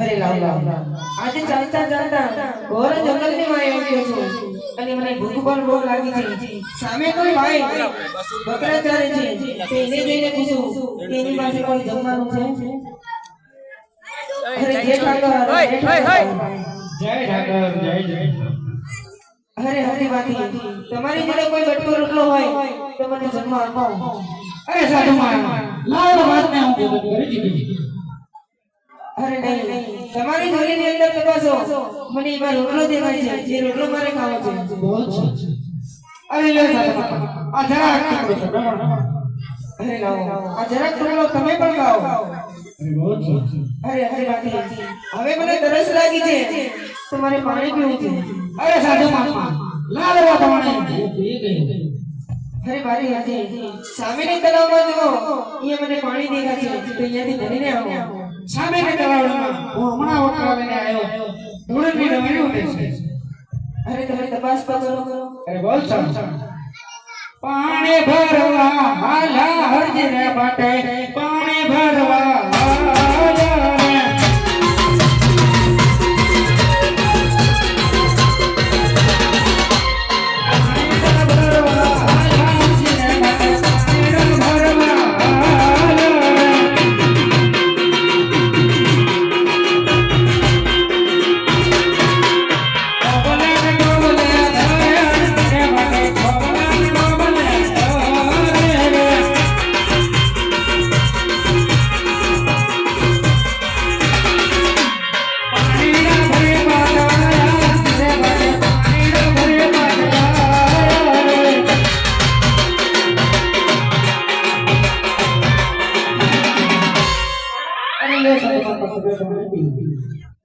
અરે લાવ આજે ચાલતા ચાલતા ઘોર જંગલની માં આવ્યો છું અને મને ભૂખ પણ બહુ લાગી છે. સામે કોઈ ભાઈ બકરા ચારે છે તે એને જોઈને પૂછું કે એની પાસે કોઈ જમવાનું છે. અરે જય ઠાકર, જય ઠાકર, જય. અરે હરિવાતી તમારી જોડે કોઈ બટકો રોટલો હોય તો મને જમવા આપો. અરે સાધુ માં લાવ વાત ને હું કરી દીધી. અરે નહીં તમારી જોડીની અંદર તપાસો મને એમાં રોટલો દેખાય છે જે રોટલો મારે ખાવો છે. બહુ છે. અરે લે સાધુ આ જરા અરે લાવો આ જરાક રોટલો તમે પણ ખાઓ. અરે બહુ છે. અરે હરિવાતી હવે મને તરસ લાગી છે તો મારે પાણી પીવું છે. અરે સાધુ માં લાવ વાત પાણી પી ગઈ. અરે મારી હાથી સામેની તળાવમાં જુઓ અહીંયા મને પાણી દેખાય છે તો અહીંયાથી ભરીને આવો. સામે ને તળાવમાં હું હમણાં વકરા લઈને આવ્યો. ધૂળની નવી ઉઠે છે. અરે તમે તપાસ કરો. અરે બોલ ચાલ. પાણી ભરવા હાલા હરજે રે બાટે પાણી ભરવા હાલા રે.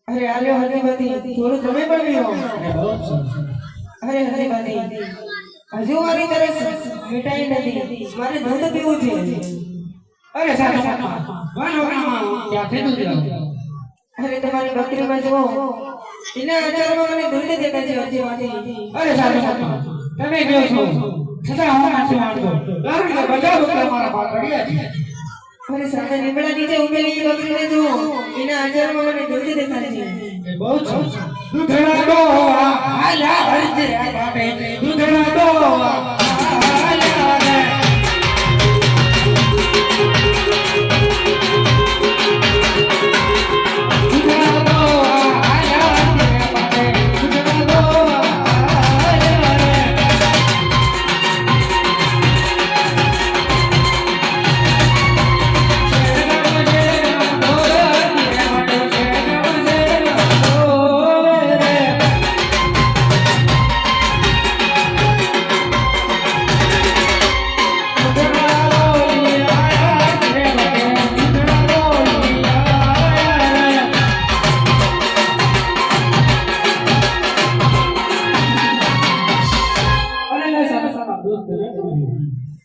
અરે આલ્યો હરિવાતી થોડું તમે પણ પીવો. અરે હરિવાતી હજુ મારી તરસ મિટાઈ નથી મારે દૂધ પીવું છે. અરે સાધુ માં ક્યાંથી દૂધ લાવ. અરે તમારી બકરીમાં જુઓ એના આચારમાં મને દૂધ દેખાય છે હરિવાતી. અરે સાધુ માં તમે ગયો છો છતાં હું નથી માનતો કારણ કે બધા બકરા મારા પાછળ છે. અરે સામે લીમડા નીચે ઉભેલી એ બકરીને જુઓ એના આચારમાં મને દૂધ દેખાય છે. બહુ છે. દૂધના ડોવા હાલા હરજે બાટે દૂધના ડોવા હાલા રે. દૂધના ડોવા હાલા હરજે બાટે દૂધના ડોવા હાલા રે.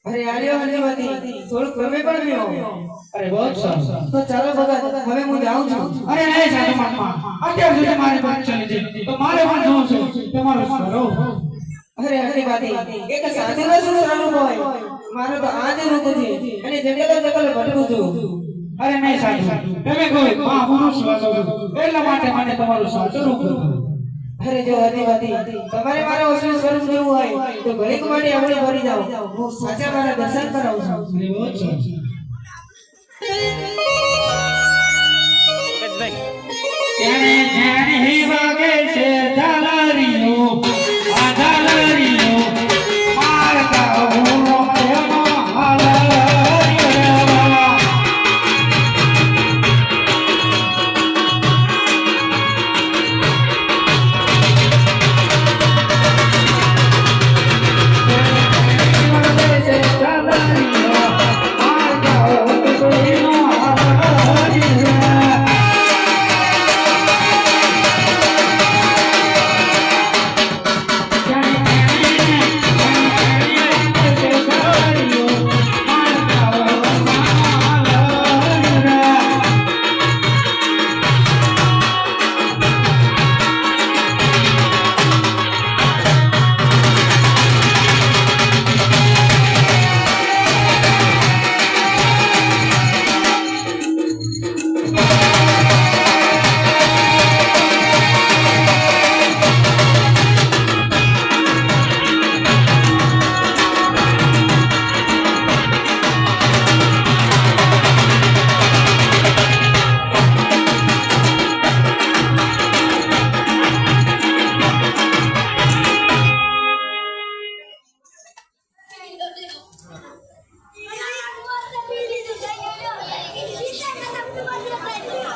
અરે આલ્યો હરિવાતી થોડું તમે પણ પીવો. અરે બહુ સરસ. તો ચાલો ભગત હવે હું જાઉં છું. અરે નહીં સાધુ મહાત્મા અત્યાર સુધી મારી વાત ચાલી છે તો મારે પણ જોવું છે તમારો સ્વરો. અરે હરિવાતી એક સાધુનો શું સ્વરૂપ હોય મારો તો આ જ રૂપ છે અને જંગલ ભટકું છું. અરે નહીં સાધુ તમે કોઈ મહાપુરુષ વાસો એટલા માટે મને તમારું સાચું રૂપ હતું. અરે જો હરિવાતી તમારે મારો અસલી સ્વરૂપ જોવું હોય તો ઘડીક માટે આપણે ફરી જાઓ હું સાચા મારા દર્શન કરાવું છું. ત્યારે જાણે વાગે છે